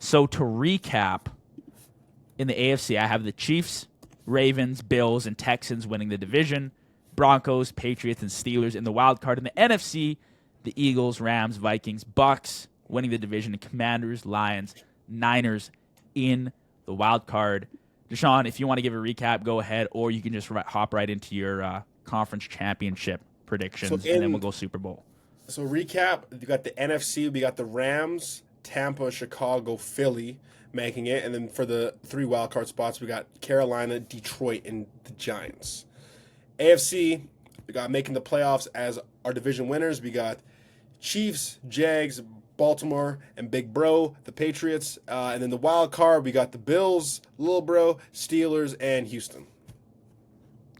So to recap, in the AFC, I have the Chiefs, Ravens, Bills, and Texans winning the division. Broncos, Patriots, and Steelers in the wild card. In the NFC, the Eagles, Rams, Vikings, Bucks winning the division, and Commanders, Lions, Niners in the wild card. Deshaun, if you want to give a recap, go ahead, or you can just hop right into your conference championship predictions, and then we'll go Super Bowl. So recap, you got the NFC, we got the Rams, Tampa, Chicago, Philly making it, and then for the 3 wildcard spots, we got Carolina, Detroit, and the Giants. AFC, we got making the playoffs as our division winners. We got Chiefs, Jags, Baltimore, and Big Bro, the Patriots. And then the wild card, we got the Bills, Little Bro, Steelers, and Houston.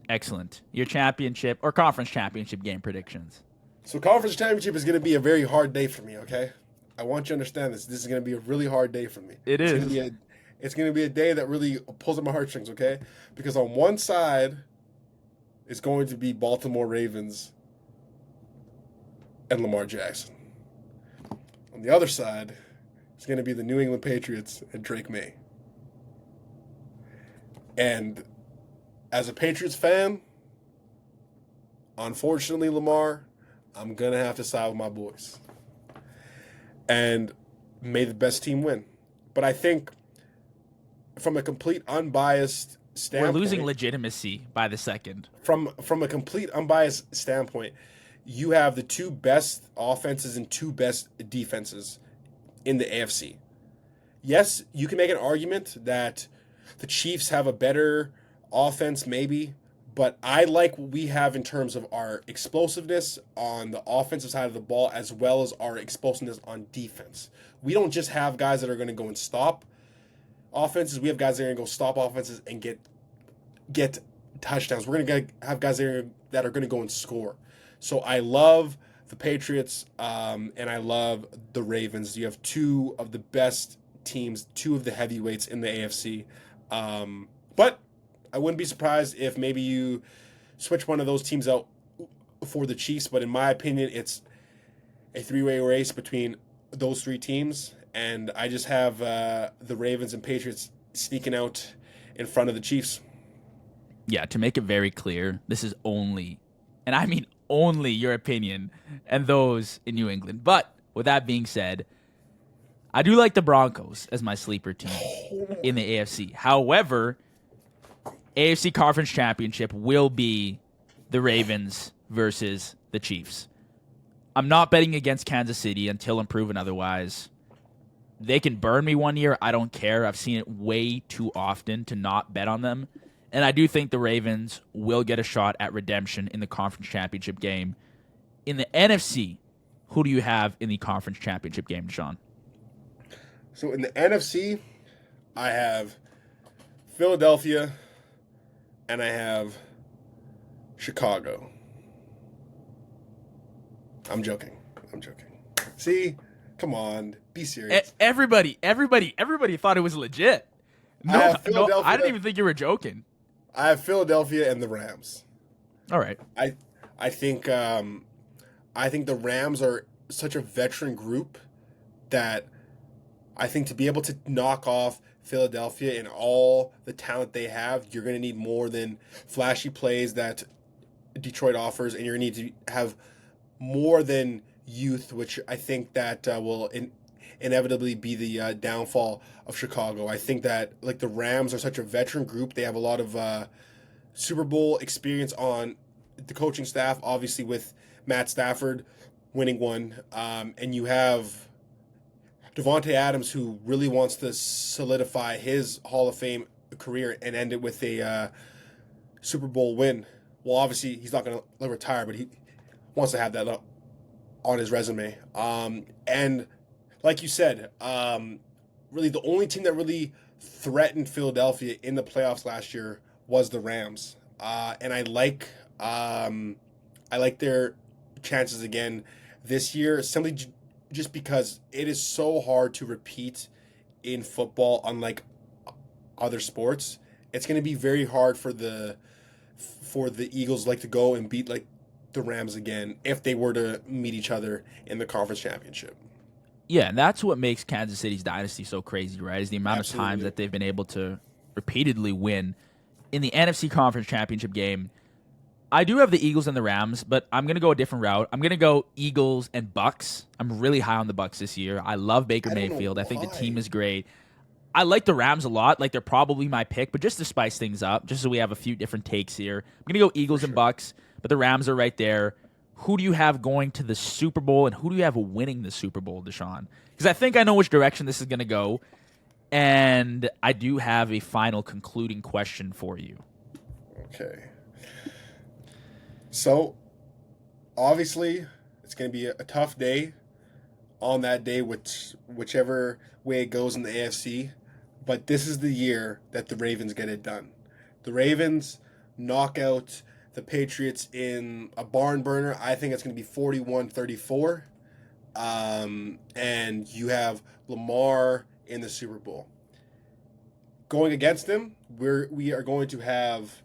Excellent. Your championship or conference championship game predictions. So conference championship is going to be a very hard day for me, okay? I want you to understand this. This is going to be a really hard day for me. It is. It's going to be a day that really pulls at my heartstrings, okay? Because on one side is going to be Baltimore Ravens and Lamar Jackson. On the other side, it's going to be the New England Patriots and Drake May. And as a Patriots fan, unfortunately, Lamar, I'm going to have to side with my boys. And may the best team win. But I think from a complete unbiased standpoint... We're losing legitimacy by the second. From a complete unbiased standpoint, you have the 2 best offenses and 2 best defenses in the AFC. Yes, you can make an argument that the Chiefs have a better offense maybe, but I like what we have in terms of our explosiveness on the offensive side of the ball as well as our explosiveness on defense. We don't just have guys that are going to go and stop offenses. We have guys that are going to go stop offenses and get touchdowns. We're going to have guys that are going to go and score. So I love the Patriots and I love the Ravens. You have 2 of the best teams, 2 of the heavyweights in the AFC. But I wouldn't be surprised if maybe you switch one of those teams out for the Chiefs. But in my opinion, it's a 3-way race between those 3 teams. And I just have the Ravens and Patriots sneaking out in front of the Chiefs. Yeah, to make it very clear, this is only, and I mean only your opinion and those in New England. But with that being said, I do like the Broncos as my sleeper team in the AFC. However, AFC Conference Championship will be the Ravens versus the Chiefs. I'm not betting against Kansas City until I'm proven otherwise. They can burn me one year. I don't care. I've seen it way too often to not bet on them. And I do think the Ravens will get a shot at redemption in the conference championship game. In the NFC, who do you have in the conference championship game, Shawn? So in the NFC, I have Philadelphia and I have Chicago. I'm joking. See? Come on. Be serious. Everybody thought it was legit. No, I didn't even think you were joking. I have Philadelphia and the Rams. All right. I think the Rams are such a veteran group that I think to be able to knock off Philadelphia and all the talent they have, you're going to need more than flashy plays that Detroit offers, and you're going to need to have more than youth, which I think that will inevitably be the downfall of Chicago. I think that like the Rams are such a veteran group. They have a lot of Super Bowl experience on the coaching staff, obviously with Matt Stafford winning one. And you have Devontae Adams, who really wants to solidify his Hall of Fame career and end it with a Super Bowl win. Well, obviously, he's not going to retire, but he wants to have that up on his resume. And like you said, really the only team that really threatened Philadelphia in the playoffs last year was the Rams. And I like their chances again this year, simply just because it is so hard to repeat in football, unlike other sports. It's going to be very hard for the Eagles to go and beat the Rams again if they were to meet each other in the conference championship. Yeah, and that's what makes Kansas City's dynasty so crazy, right? Is the amount of times Absolutely. that they've been able to repeatedly win in the NFC Conference Championship game. I do have the Eagles and the Rams, but I'm gonna go a different route. I'm gonna go Eagles and Bucks. I'm really high on the Bucks this year. I love Baker I don't know Mayfield. I think the team why. is great. I like the Rams a lot. Like they're probably my pick, but just to spice things up, just so we have a few different takes here, I'm gonna go For Eagles and sure. Bucks, but the Rams are right there. Who do you have going to the Super Bowl, and who do you have winning the Super Bowl, Deshaun? Because I think I know which direction this is gonna go, and I do have a final concluding question for you. Okay. So obviously, it's going to be a tough day on that day, whichever way it goes in the AFC. But this is the year that the Ravens get it done. The Ravens knock out the Patriots in a barn burner. I think it's going to be 41-34. And you have Lamar in the Super Bowl. Going against them, we are going to have.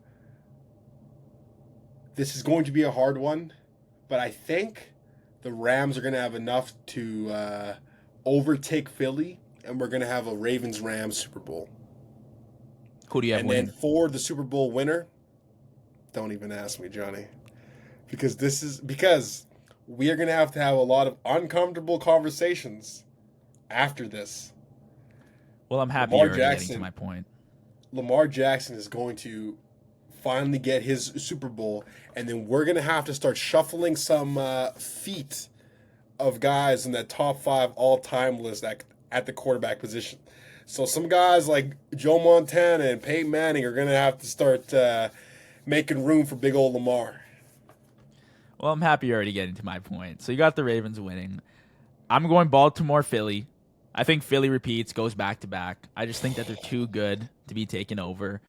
This is going to be a hard one, but I think the Rams are going to have enough to overtake Philly, and we're going to have a Ravens Rams Super Bowl. Who do you have And then winning? for the Super Bowl winner, don't even ask me, Johnny, because we are going to have a lot of uncomfortable conversations after this. Well, I'm happy Lamar you're already getting to Jackson, my point. Lamar Jackson is going to finally get his Super Bowl, and then we're going to have to start shuffling some feet of guys in that top 5 all-time list at the quarterback position. So some guys like Joe Montana and Peyton Manning are going to have to start making room for big old Lamar. Well, I'm happy you're already getting to my point. So you got the Ravens winning. I'm going Baltimore, Philly. I think Philly repeats, goes back to back. I just think that they're too good to be taken over.